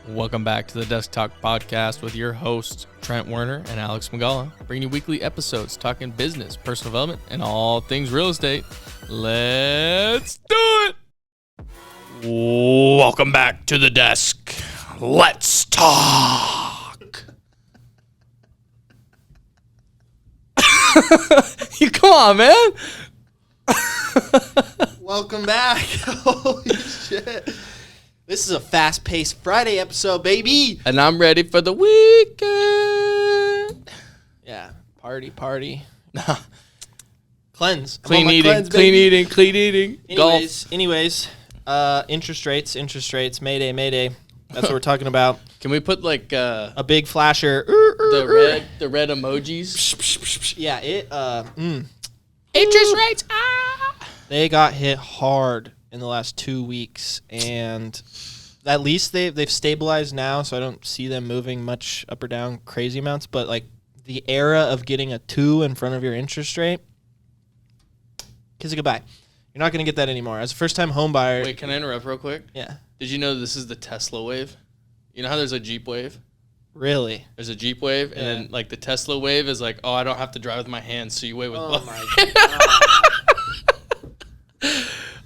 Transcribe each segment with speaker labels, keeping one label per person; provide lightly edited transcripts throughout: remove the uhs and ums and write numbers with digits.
Speaker 1: Welcome back to the Desk Talk Podcast with your hosts, Trent Werner and Alex Magala, bringing you weekly episodes talking business, personal development, and all things real estate. Let's do it! Welcome back to the desk. Let's talk. You come on, man.
Speaker 2: Welcome back. Holy shit. This is a fast-paced Friday episode, baby.
Speaker 1: And I'm ready for the weekend.
Speaker 2: Yeah, party. Cleanse.
Speaker 1: Clean eating.
Speaker 2: Anyways, interest rates, Mayday. That's what we're talking about.
Speaker 1: Can we put like
Speaker 2: A big flasher.
Speaker 1: the red emojis?
Speaker 2: Yeah,
Speaker 1: Interest rates.
Speaker 2: they got hit hard in the last 2 weeks, and at least they've stabilized now, so I don't see them moving much up or down crazy amounts. But like the era of getting a 2 in front of your interest rate, kiss it goodbye. You're not going to get that anymore. As a first-time home buyer.
Speaker 1: Wait, can I interrupt real quick?
Speaker 2: Yeah.
Speaker 1: Did you know this is the Tesla wave? You know how there's a Jeep wave?
Speaker 2: Really?
Speaker 1: There's a Jeep wave,
Speaker 2: Yeah.
Speaker 1: and then like the Tesla wave is like, oh, I don't have to drive with my hands, so you wave with both.
Speaker 2: my God.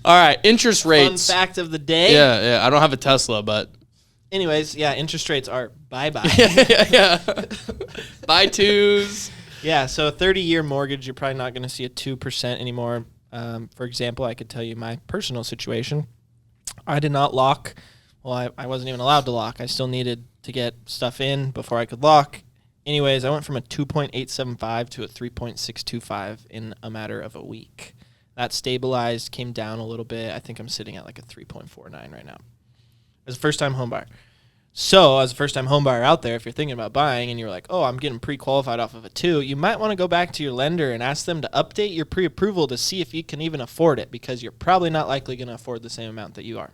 Speaker 1: All right, interest rates.
Speaker 2: Fun fact of the day.
Speaker 1: Yeah, I don't have a Tesla, but
Speaker 2: Anyways, yeah, interest rates are bye-bye.
Speaker 1: yeah. Buy twos.
Speaker 2: Yeah, so a 30-year mortgage, you're probably not going to see a 2% anymore. For example, I could tell you my personal situation. I did not lock. Well, I wasn't even allowed to lock. I still needed to get stuff in before I could lock. Anyways, I went from a 2.875 to a 3.625 in a matter of a week. That stabilized, came down a little bit. I think I'm sitting at like a 3.49 right now as a first-time home buyer. So as a first-time home buyer out there, if you're thinking about buying and you're like, oh, I'm getting pre-qualified off of a 2, you might want to go back to your lender and ask them to update your pre-approval to see if you can even afford it, because you're probably not likely going to afford the same amount that you are.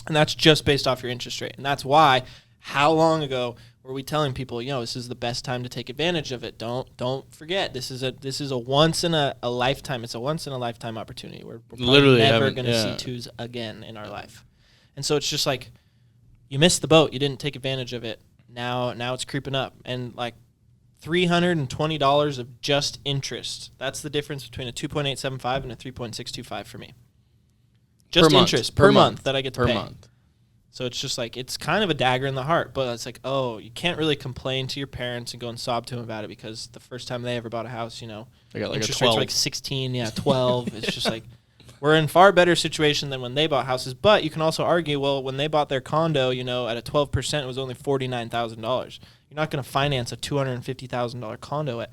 Speaker 2: And that's just based off your interest rate. And that's why, how long ago were we telling people, this is the best time to take advantage of it. Don't forget, this is a once in a lifetime. It's a once in a lifetime opportunity. We're
Speaker 1: Literally
Speaker 2: never going to see 2s again in our life. And so it's just like, you missed the boat. You didn't take advantage of it. Now it's creeping up. And like $320 of just interest. That's the difference between a 2.875 and a 3.625 for me. Just interest per month that I get to pay.
Speaker 1: Month.
Speaker 2: So it's just like, it's kind of a dagger in the heart, but it's like, oh, you can't really complain to your parents and go and sob to them about it, because the first time they ever bought a house,
Speaker 1: They got like
Speaker 2: interest
Speaker 1: a 12.
Speaker 2: rates were like 16, 12. It's just like, we're in far better situation than when they bought houses. But you can also argue, well, when they bought their condo, at a 12%, it was only $49,000. You're not going to finance a $250,000 condo at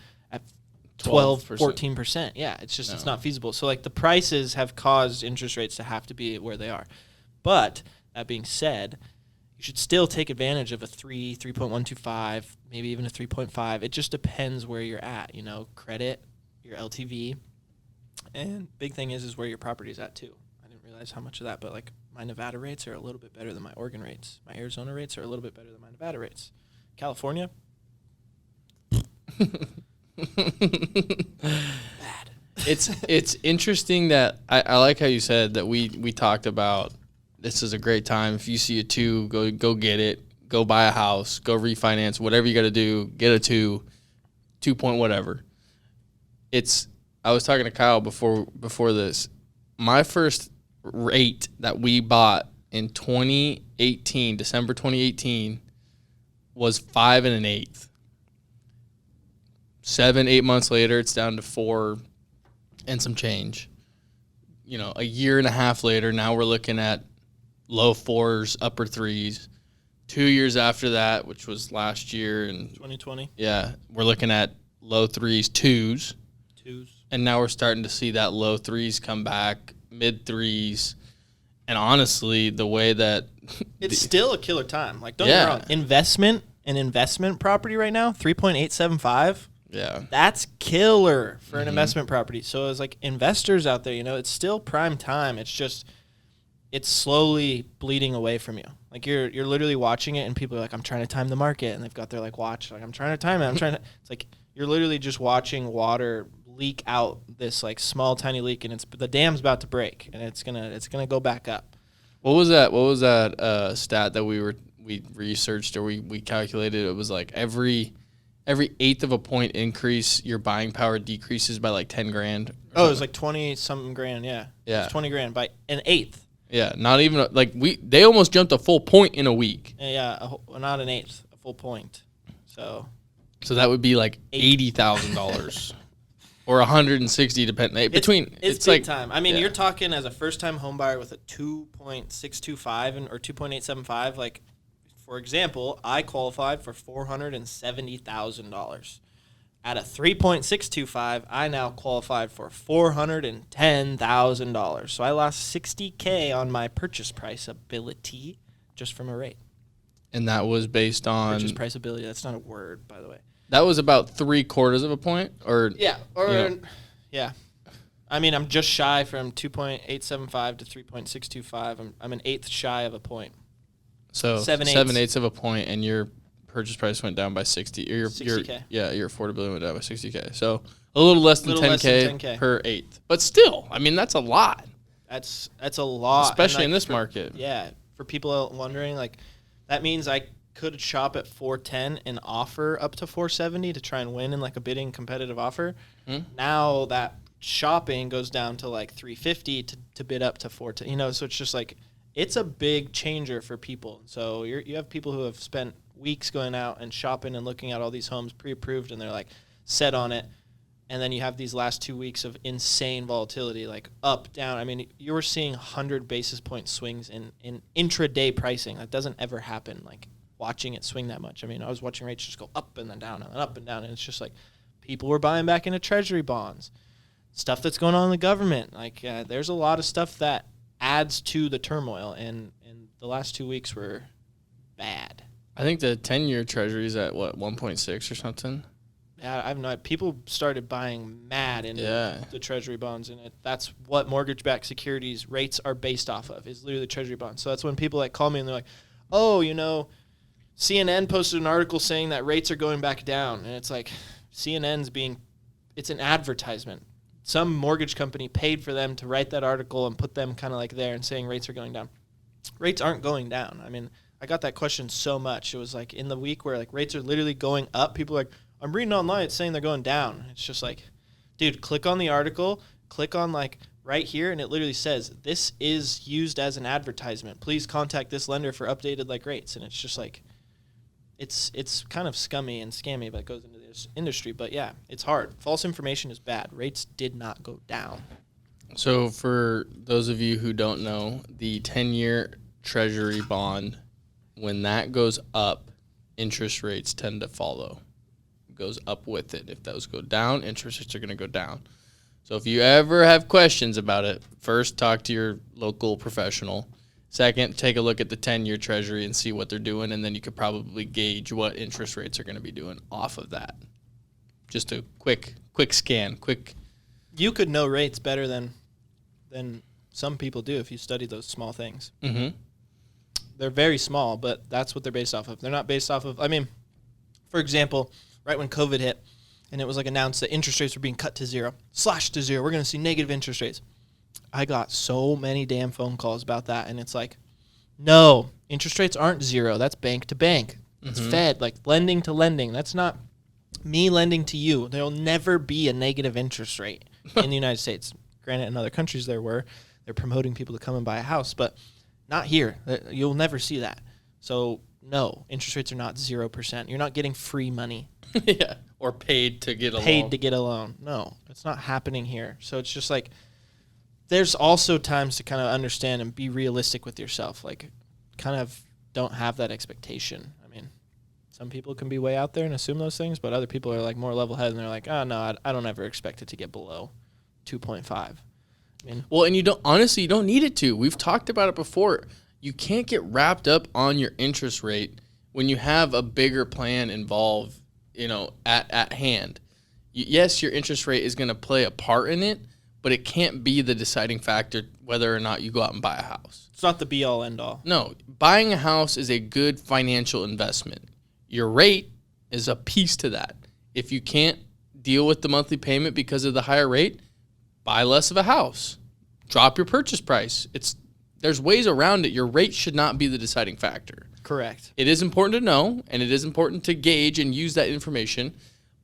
Speaker 2: 12, 14%. Yeah, it's just, It's not feasible. So like the prices have caused interest rates to have to be where they are. But that being said, you should still take advantage of a 3.125, maybe even a 3.5. It just depends where you're at, credit, your LTV. And big thing is where your property is at too. I didn't realize how much of that, but like my Nevada rates are a little bit better than my Oregon rates. My Arizona rates are a little bit better than my Nevada rates. California, bad.
Speaker 1: It's interesting that I like how you said that we talked about this is a great time. If you see a 2, go get it. Go buy a house. Go refinance. Whatever you got to do, get a 2 point whatever. I was talking to Kyle before this. My first rate that we bought in 2018, December 2018, was 5 1/8. 7-8 months later, it's down to 4 and some change. A year and a half later, now we're looking at low 4s, upper 3s. 2 years after that, which was last year, and
Speaker 2: 2020.
Speaker 1: Yeah, we're looking at low 3s, 2s.
Speaker 2: 2s.
Speaker 1: And now we're starting to see that low 3s come back, mid 3s. And honestly, the way that
Speaker 2: it's still a killer time. Like, don't get me wrong. Investment property right now, 3.875.
Speaker 1: Yeah.
Speaker 2: That's killer for an investment property. So as like investors out there, it's still prime time. It's just, it's slowly bleeding away from you. Like you're literally watching it and people are like, I'm trying to time the market. And they've got their like watch, like I'm trying to time it. It's like, you're literally just watching water leak out this like small, tiny leak, and the dam's about to break and it's gonna go back up.
Speaker 1: What was that stat that we we researched or we calculated it was like every eighth of a point increase, your buying power decreases by like 10 grand.
Speaker 2: Oh, it was like 20 something grand. Yeah.
Speaker 1: Yeah.
Speaker 2: It was 20 grand by an eighth.
Speaker 1: Yeah. Not even like they almost jumped a full point in a week.
Speaker 2: Yeah. Not an eighth, a full point. So
Speaker 1: that would be like $80,000 or 160 depending between.
Speaker 2: It's big like time. I mean, you're talking as a first time home buyer with a 2.625 or 2.875. Like, for example, I qualified for $470,000. At a 3.625, I now qualified for $410,000. So I lost $60K on my purchase price ability just from a rate.
Speaker 1: And that was based on
Speaker 2: purchase price ability. That's not a word, by the way.
Speaker 1: That was about 3/4 of a point, or
Speaker 2: yeah. I mean, I'm just shy from 2.875 to 3.625. I'm an eighth shy of a point.
Speaker 1: So 7/8 of a point, and your purchase price went down by 60. Or your
Speaker 2: 60K.
Speaker 1: Your affordability went down by 60K. So a little less than 10K per eighth. But still, I mean, that's a lot.
Speaker 2: That's a lot,
Speaker 1: especially in this market.
Speaker 2: Yeah, for people wondering, like, that means I could shop at 410 and offer up to 470 to try and win in like a bidding competitive offer. Now that shopping goes down to like 350 to bid up to 410. You know, so it's just like it's a big changer for people. So you have people who have spent weeks going out and shopping and looking at all these homes pre-approved, and they're like set on it. And then you have these last 2 weeks of insane volatility, like up, down. I mean, you were seeing 100 basis point swings in intraday pricing. That doesn't ever happen, like watching it swing that much. I mean, I was watching rates just go up and then down and then up and down. And it's just like people were buying back into treasury bonds, stuff that's going on in the government. Like there's a lot of stuff that adds to the turmoil. And the last 2 weeks were bad.
Speaker 1: I think the 10-year treasury is at, 1.6 or something?
Speaker 2: Yeah, I've not. People started buying mad into the treasury bonds, and that's what mortgage-backed securities rates are based off of, is literally the treasury bonds. So that's when people like call me and they're like, "Oh, CNN posted an article saying that rates are going back down," and it's like it's an advertisement. Some mortgage company paid for them to write that article and put them kind of like there and saying rates are going down. Rates aren't going down. I mean, I got that question so much. It was like in the week where like rates are literally going up. People are like, I'm reading online, it's saying they're going down. It's just like, dude, click on the article, click on like right here, and it literally says, this is used as an advertisement. Please contact this lender for updated like rates. And it's just like, it's kind of scummy and scammy, but it goes into this industry. But yeah, it's hard. False information is bad. Rates did not go down.
Speaker 1: So for those of you who don't know, the 10-year treasury bond, when that goes up, interest rates tend to follow. Goes up with it. If those go down, interest rates are going to go down. So if you ever have questions about it, first talk to your local professional. Second, take a look at the 10-year treasury and see what they're doing, and then you could probably gauge what interest rates are going to be doing off of that. Just a quick scan,
Speaker 2: You could know rates better than some people do if you study those small things.
Speaker 1: Mm-hmm.
Speaker 2: They're very small, but that's what they're based off of. They're not based off of, I mean, for example, right when COVID hit, and it was like announced that interest rates were being cut to zero, slashed to zero. We're going to see negative interest rates. I got so many damn phone calls about that, and it's like, no, interest rates aren't zero. That's bank to bank. It's Fed, like lending to lending. That's not me lending to you. There will never be a negative interest rate in the United States. Granted, in other countries they're promoting people to come and buy a house, but not here. You'll never see that. So no, interest rates are not 0%. You're not getting free money.
Speaker 1: Yeah, or paid to get a loan.
Speaker 2: Paid to get a loan. No, it's not happening here. So it's just like there's also times to kind of understand and be realistic with yourself. Like kind of don't have that expectation. I mean, some people can be way out there and assume those things, but other people are like more level-headed and they're like, oh, no, I don't ever expect it to get below 2.5. I mean,
Speaker 1: well, and you don't need it to. We've talked about it before. You can't get wrapped up on your interest rate when you have a bigger plan involved, at hand. Yes, your interest rate is going to play a part in it, but it can't be the deciding factor whether or not you go out and buy a house.
Speaker 2: It's not the be-all, end-all.
Speaker 1: No, buying a house is a good financial investment. Your rate is a piece to that. If you can't deal with the monthly payment because of the higher rate, buy less of a house. Drop your purchase price. There's ways around it. Your rate should not be the deciding factor.
Speaker 2: Correct.
Speaker 1: It is important to know, and it is important to gauge and use that information.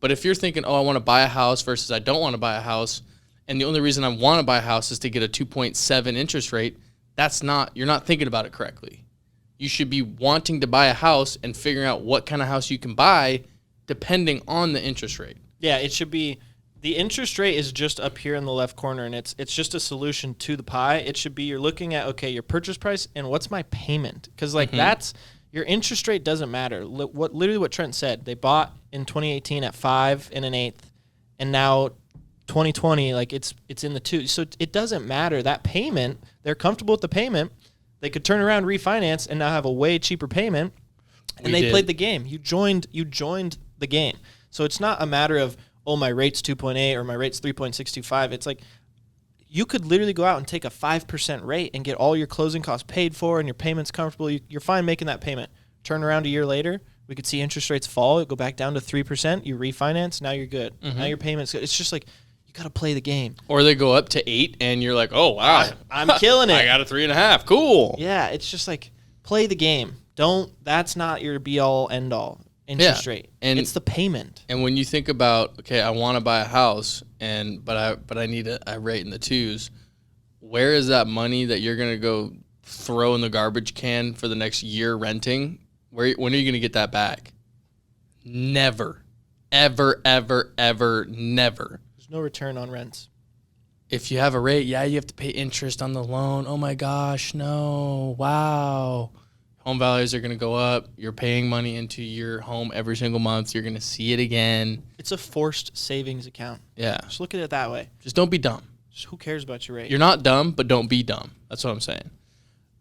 Speaker 1: But if you're thinking, oh, I want to buy a house versus I don't want to buy a house, and the only reason I want to buy a house is to get a 2.7 interest rate, you're not thinking about it correctly. You should be wanting to buy a house and figuring out what kind of house you can buy depending on the interest rate.
Speaker 2: Yeah, it should be. The interest rate is just up here in the left corner, and it's just a solution to the pie. It should be you're looking at, okay, your purchase price and what's my payment? Because, like, that's your interest rate doesn't matter. Literally what Trent said. They bought in 2018 at 5 1/8, and now 2020, like, it's in the 2. So it doesn't matter. That payment, they're comfortable with the payment. They could turn around, refinance, and now have a way cheaper payment. And they played the game. You joined the game. So it's not a matter of, oh, my rate's 2.8 or my rate's 3.625. It's like you could literally go out and take a 5% rate and get all your closing costs paid for and your payment's comfortable. You're fine making that payment. Turn around a year later, we could see interest rates fall. Go back down to 3%. You refinance. Now you're good. Now your payment's good. It's just like you got to play the game.
Speaker 1: Or they go up to 8 and you're like, oh, wow.
Speaker 2: I'm killing it.
Speaker 1: I got a 3.5. Cool.
Speaker 2: Yeah, it's just like play the game. That's not your be-all, end-all. Interest rate, and it's the payment.
Speaker 1: And when you think about, okay, I want to buy a house, but I need a rate in the 2s. Where is that money that you're gonna go throw in the garbage can for the next year renting? When are you gonna get that back? Never, ever, ever, ever, never.
Speaker 2: There's no return on rents.
Speaker 1: If you have a rate, you have to pay interest on the loan. Oh my gosh, no! Wow. Home values are going to go up. You're paying money into your home every single month. You're going to see it again.
Speaker 2: It's a forced savings account.
Speaker 1: Yeah.
Speaker 2: Just look at it that way.
Speaker 1: Just don't be dumb.
Speaker 2: Just who cares about your rate?
Speaker 1: You're not dumb, but don't be dumb. That's what I'm saying.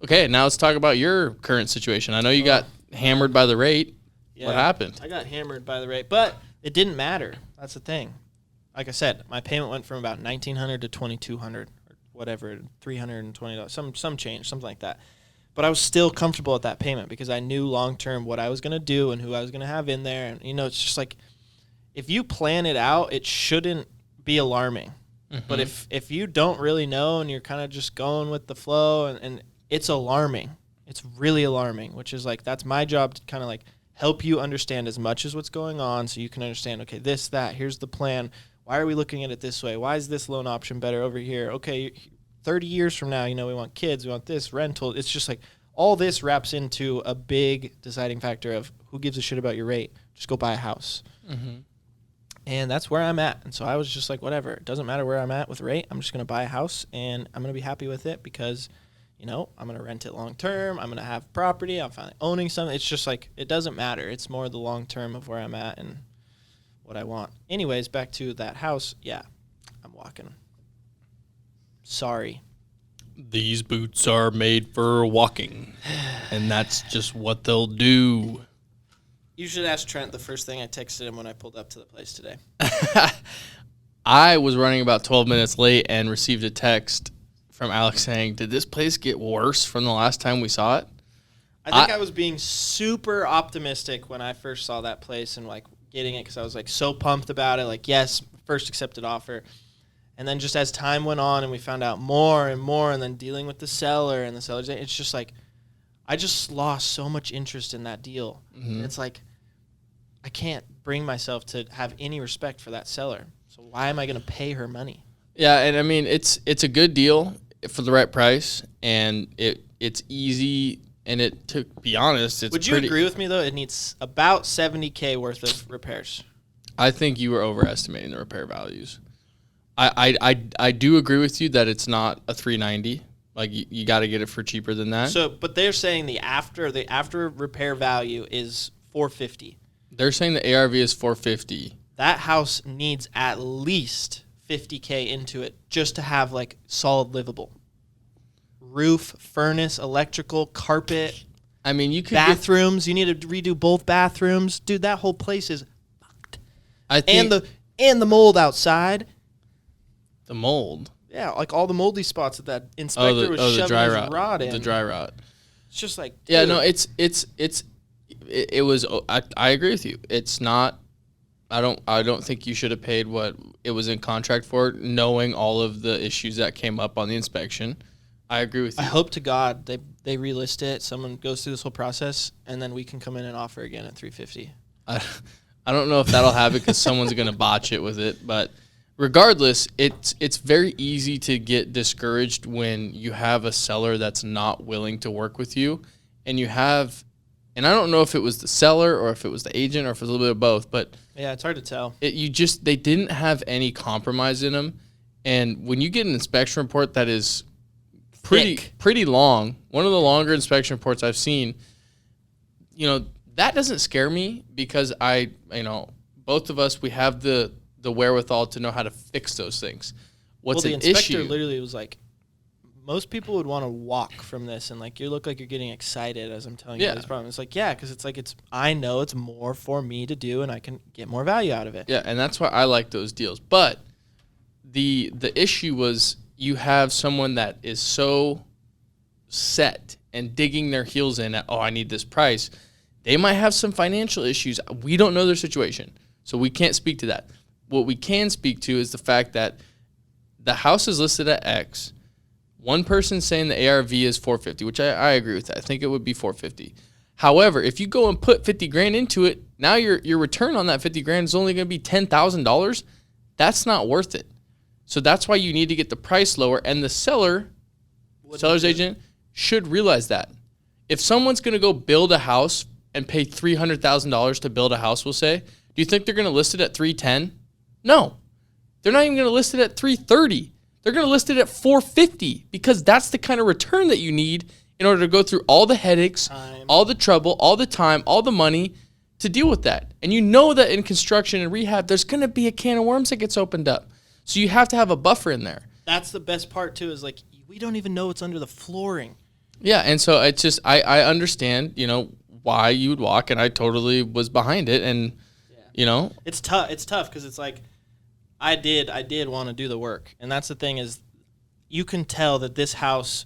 Speaker 1: Okay, now let's talk about your current situation. I know you got hammered by the rate. Yeah, what happened?
Speaker 2: I got hammered by the rate, but it didn't matter. That's the thing. Like I said, my payment went from about $1,900 to $2,200 or whatever, $320, some change, something like that. But I was still comfortable at that payment because I knew long-term what I was going to do and who I was going to have in there. And, it's just like if you plan it out, it shouldn't be alarming. Mm-hmm. But if you don't really know and you're kind of just going with the flow and it's alarming. It's really alarming, which is like that's my job to kind of like help you understand as much as what's going on so you can understand, okay, this, that, here's the plan. Why are we looking at it this way? Why is this loan option better over here? Okay, 30 years from now, we want kids, we want this, rental. It's just like all this wraps into a big deciding factor of who gives a shit about your rate. Just go buy a house. Mm-hmm. And that's where I'm at. And so I was just like, whatever. It doesn't matter where I'm at with rate. I'm just going to buy a house, and I'm going to be happy with it because, I'm going to rent it long term. I'm going to have property. I'm finally owning something. It's just like it doesn't matter. It's more the long term of where I'm at and what I want. Anyways, back to that house. Yeah, I'm walking. Sorry.
Speaker 1: These boots are made for walking, and that's just what they'll do.
Speaker 2: You should ask Trent the first thing I texted him when I pulled up to the place today.
Speaker 1: I was running about 12 minutes late and received a text from Alex saying, did this place get worse from the last time we saw it?
Speaker 2: I think I was being super optimistic when I first saw that place and like getting it because I was like so pumped about it. Like, yes, first accepted offer. And then just as time went on and we found out more and more and then dealing with the seller and the seller's, it's just like I just lost so much interest in that deal. Mm-hmm. It's like I can't bring myself to have any respect for that seller. So why am I going to pay her money?
Speaker 1: Yeah, and I mean it's a good deal for the right price, and it's easy, and to be honest, it's
Speaker 2: Would you agree with me though? It needs about $70K worth of repairs.
Speaker 1: I think you were overestimating the repair values. I do agree with you that it's not a 390. Like you got to get it for cheaper than that.
Speaker 2: So, but they're saying the after repair value is $450.
Speaker 1: They're saying the ARV is $450.
Speaker 2: That house needs at least $50K into it just to have like solid livable. Roof, furnace, electrical, carpet.
Speaker 1: I mean, you could
Speaker 2: bathrooms. You need to redo both bathrooms, dude. That whole place is fucked.
Speaker 1: I think
Speaker 2: and the mold outside.
Speaker 1: The mold.
Speaker 2: Yeah, like all the moldy spots that inspector was shoving his rod in.
Speaker 1: The dry rot.
Speaker 2: It's just like, dude.
Speaker 1: Yeah, no, it was. I agree with you. It's not. I don't think you should have paid what it was in contract for, knowing all of the issues that came up on the inspection. I agree with you.
Speaker 2: I hope to God they relist it, someone goes through this whole process, and then we can come in and offer again at 350.
Speaker 1: I don't know if that'll happen because someone's going to botch it with it. But regardless, it's very easy to get discouraged when you have a seller that's not willing to work with you. And and I don't know if it was the seller or if it was the agent or if it was a little bit of both. But
Speaker 2: yeah, it's hard to tell.
Speaker 1: They didn't have any compromise in them. And when you get an inspection report that is pretty long, one of the longer inspection reports I've seen, that doesn't scare me because both of us, we have the wherewithal to know how to fix those things. What's
Speaker 2: the
Speaker 1: an
Speaker 2: inspector
Speaker 1: issue?
Speaker 2: literally was like, most people would want to walk from this and like you look like you're getting excited as I'm telling you this problem. It's like, yeah, because I know it's more for me to do and I can get more value out of it.
Speaker 1: Yeah, and that's why I like those deals. But the issue was you have someone that is so set and digging their heels in at, I need this price. They might have some financial issues. We don't know their situation, so we can't speak to that. What we can speak to is the fact that the house is listed at X. One person's saying the ARV is $450, which I agree with that. I think it would be $450. However, if you go and put $50,000 into it, now your return on that $50,000 is only going to be $10,000. That's not worth it. So that's why you need to get the price lower, and the seller's agent should realize that. If someone's going to go build a house and pay $300,000 to build a house, we'll say, do you think they're going to list it at $310,000? No. They're not even going to list it at $330,000. They're going to list it at $450,000 because that's the kind of return that you need in order to go through all the headaches, all the trouble, all the time, all the money to deal with that. And you know that in construction and rehab, there's going to be a can of worms that gets opened up. So you have to have a buffer in there.
Speaker 2: That's the best part too, is like we don't even know what's under the flooring.
Speaker 1: Yeah, and so it's just I understand, why you would walk, and I totally was behind it, and
Speaker 2: it's tough. It's tough because it's like I did want to do the work, and that's the thing is you can tell that this house,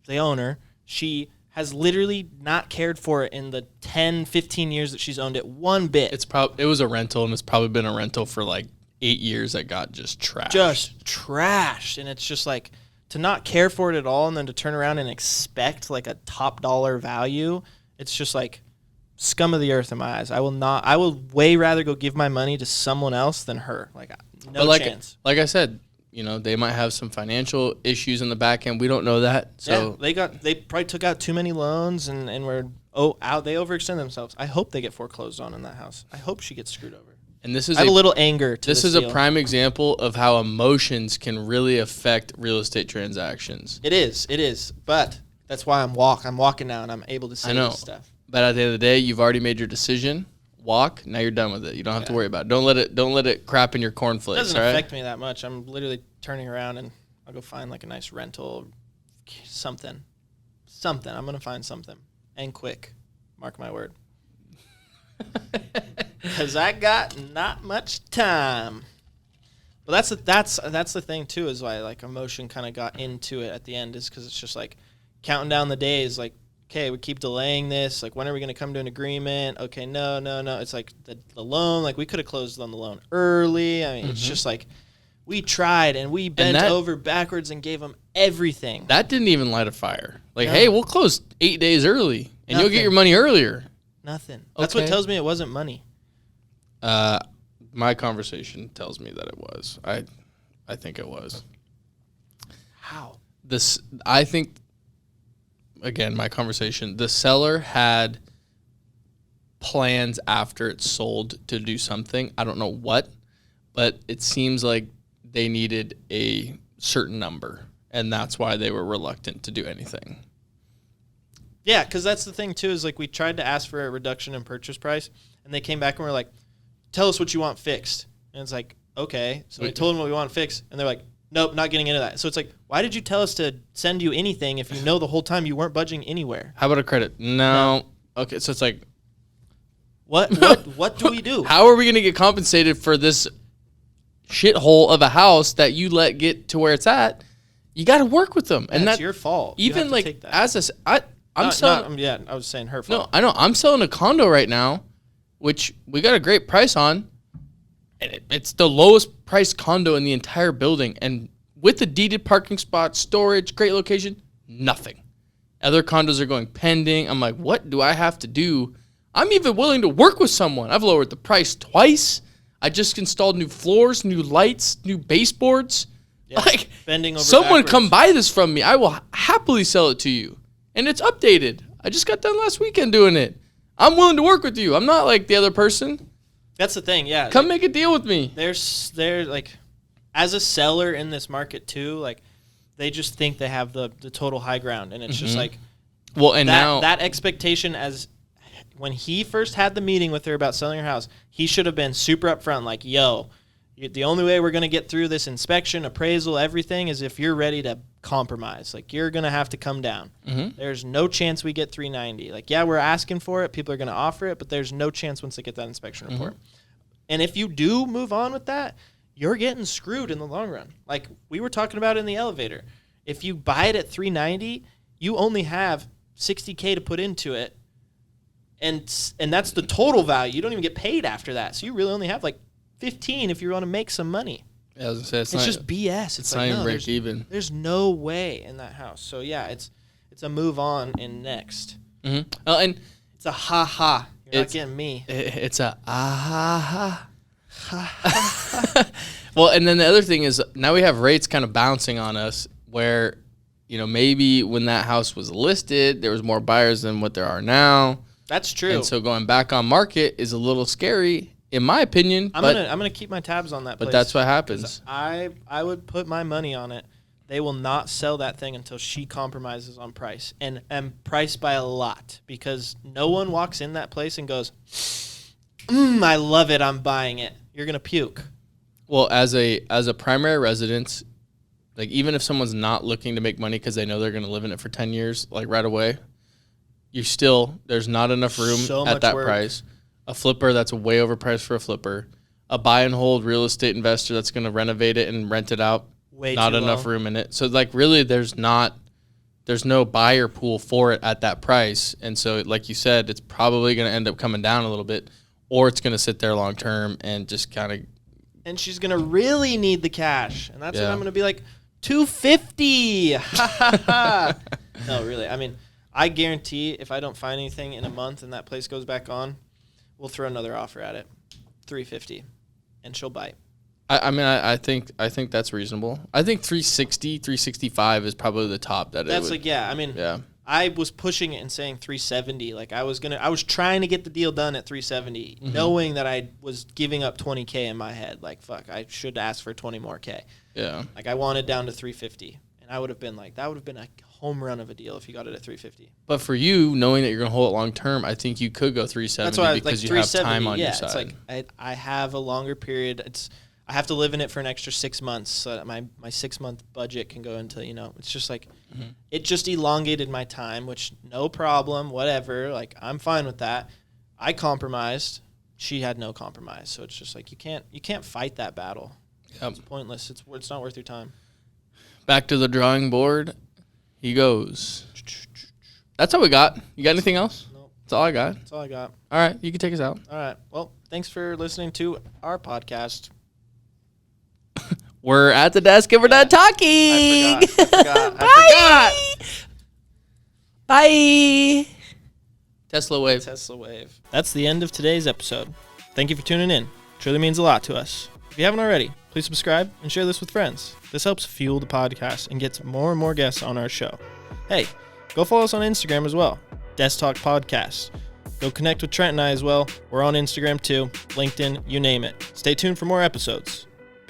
Speaker 2: the owner, she has literally not cared for it in the 10, 15 years that she's owned it one bit.
Speaker 1: It was a rental, and it's probably been a rental for like 8 years that got just trashed.
Speaker 2: Just trashed, and it's just like to not care for it at all and then to turn around and expect like a top dollar value, it's just like scum of the earth in my eyes. I will way rather go give my money to someone else than her. Like chance.
Speaker 1: Like I said, they might have some financial issues in the back end. We don't know that. So
Speaker 2: yeah, they probably took out too many loans and were they overextend themselves. I hope they get foreclosed on in that house. I hope she gets screwed over.
Speaker 1: And this is
Speaker 2: I have a little anger to
Speaker 1: this
Speaker 2: this
Speaker 1: is
Speaker 2: deal.
Speaker 1: A prime example of how emotions can really affect real estate transactions.
Speaker 2: It is. But that's why I'm walking now and I'm able to say this stuff.
Speaker 1: But at the end of the day, you've already made your decision. Walk. Now you're done with it. You don't have to worry about it. Don't let it crap in your cornflakes.
Speaker 2: It doesn't affect me that much. I'm literally turning around and I'll go find like a nice rental, something. I'm gonna find something and quick. Mark my word. Because I got not much time. But that's the thing too, is why like emotion kind of got into it at the end, is because it's just like counting down the days. Like, okay, we keep delaying this. Like, when are we going to come to an agreement? Okay, no. It's like the loan. Like, we could have closed on the loan early. I mean, it's just like we tried and we bent over backwards and gave them everything.
Speaker 1: That didn't even light a fire. Like, hey, we'll close 8 days early and you'll get your money earlier.
Speaker 2: Nothing. That's what tells me it wasn't money.
Speaker 1: My conversation tells me that it was. I think it was.
Speaker 2: How?
Speaker 1: I think, again, my conversation, the seller had plans after it sold to do something. I don't know what, but it seems like they needed a certain number, and that's why they were reluctant to do anything.
Speaker 2: Yeah, because that's the thing, too, is like we tried to ask for a reduction in purchase price, and they came back and were like, tell us what you want fixed. And it's like, okay. So we told them what we want fixed, and they're like, nope, not getting into that. So it's like, why did you tell us to send you anything if you know the whole time you weren't budging anywhere?
Speaker 1: How about a credit? No. Okay, so it's like,
Speaker 2: what do we do?
Speaker 1: How are we going to get compensated for this shithole of a house that you let get to where it's at? You got to work with them, and that's
Speaker 2: your fault.
Speaker 1: Even like as I'm
Speaker 2: selling. I was saying her fault.
Speaker 1: No, I know. I'm selling a condo right now, which we got a great price on. And it's the lowest priced condo in the entire building. And with the deeded parking spot, storage, great location, nothing. Other condos are going pending. I'm like, what do I have to do? I'm even willing to work with someone. I've lowered the price twice. I just installed new floors, new lights, new baseboards.
Speaker 2: Yeah,
Speaker 1: like,
Speaker 2: bending over
Speaker 1: someone
Speaker 2: backwards.
Speaker 1: come buy this from me. I will happily sell it to you. And it's updated. I just got done last weekend doing it. I'm willing to work with you. I'm not like the other person.
Speaker 2: That's the thing, yeah.
Speaker 1: Come make a deal with me.
Speaker 2: They're like, as a seller in this market too, like, they just think they have the total high ground, and it's just like,
Speaker 1: well, and now
Speaker 2: that expectation, as when he first had the meeting with her about selling her house, he should have been super upfront, like, yo, the only way we're going to get through this inspection, appraisal, everything is if you're ready to compromise. Like, you're going to have to come down. There's no chance we get 390. Like, yeah, we're asking for it. People are going to offer it, but there's no chance once they get that inspection report. And if you do move on with that, you're getting screwed in the long run. Like we were talking about in the elevator. If you buy it at 390, you only have $60K to put into it. And that's the total value. You don't even get paid after that. So you really only have like 15 if you want to make some money.
Speaker 1: Yeah, I was gonna say,
Speaker 2: It's just BS.
Speaker 1: It's like, not even break even.
Speaker 2: There's no way in that house. So yeah, it's a move on in next.
Speaker 1: And
Speaker 2: It's a ha-ha. You're not
Speaker 1: It's-
Speaker 2: getting me.
Speaker 1: it's a ah. Well, and then the other thing is now we have rates kind of bouncing on us where, maybe when that house was listed, there was more buyers than what there are now.
Speaker 2: That's true.
Speaker 1: And so going back on market is a little scary, in my opinion.
Speaker 2: I'm gonna keep my tabs on that place.
Speaker 1: But that's what happens.
Speaker 2: I would put my money on it. They will not sell that thing until she compromises on price and price by a lot, because no one walks in that place and goes, I love it, I'm buying it. You're gonna puke.
Speaker 1: Well, as a primary residence, like even if someone's not looking to make money because they know they're going to live in it for 10 years, like right away, there's not enough room
Speaker 2: So
Speaker 1: at
Speaker 2: much
Speaker 1: that
Speaker 2: work.
Speaker 1: price. A flipper, that's way overpriced for a flipper. A buy and hold real estate investor that's going to renovate it and rent it out,
Speaker 2: Way
Speaker 1: not
Speaker 2: too
Speaker 1: enough
Speaker 2: low.
Speaker 1: room in it. So like really there's no buyer pool for it at that price. And so like you said, it's probably going to end up coming down a little bit, or it's going to sit there long term and just kind of.
Speaker 2: And she's gonna really need the cash, and that's when
Speaker 1: Yeah.
Speaker 2: I'm gonna be like, $250. Ha ha ha. No, really. I mean, I guarantee if I don't find anything in a month and that place goes back on, we'll throw another offer at it, $350, and she'll bite.
Speaker 1: I think that's reasonable. I think 360, 365 is probably the top that
Speaker 2: That's
Speaker 1: it would.
Speaker 2: like, yeah. I mean,
Speaker 1: Yeah.
Speaker 2: I was pushing it and saying 370. Like I was trying to get the deal done at 370, knowing that I was giving up 20K in my head. Like, fuck, I should ask for 20 more K.
Speaker 1: Yeah.
Speaker 2: Like I wanted down to 350, and I would have been like, that would have been a home run of a deal if you got it at 350.
Speaker 1: But for you, knowing that you're going to hold it long term, I think you could go 370
Speaker 2: That's why I was like
Speaker 1: because you have
Speaker 2: 370.
Speaker 1: time on your
Speaker 2: It's
Speaker 1: side.
Speaker 2: like I have a longer period. I have to live in it for an extra 6 months, so that my 6 month budget can go into, it's just like, it just elongated my time, which no problem, whatever. Like I'm fine with that. I compromised. She had no compromise. So it's just like, you can't fight that battle.
Speaker 1: Yep.
Speaker 2: It's pointless. It's not worth your time.
Speaker 1: Back to the drawing board. He goes. That's all we got. You got anything else?
Speaker 2: Nope.
Speaker 1: That's all I got.
Speaker 2: That's all I got.
Speaker 1: All right. You can take us out.
Speaker 2: All right. Well, thanks for listening to our podcast.
Speaker 1: We're at the desk and we're done talking.
Speaker 2: I forgot.
Speaker 1: Bye. Tesla Wave.
Speaker 2: Tesla Wave. That's the end of today's episode. Thank you for tuning in. It truly means a lot to us. If you haven't already, please subscribe and share this with friends. This helps fuel the podcast and gets more and more guests on our show. Hey, go follow us on Instagram as well. Desk Talk Podcast. Go connect with Trent and I as well. We're on Instagram too, LinkedIn, you name it. Stay tuned for more episodes.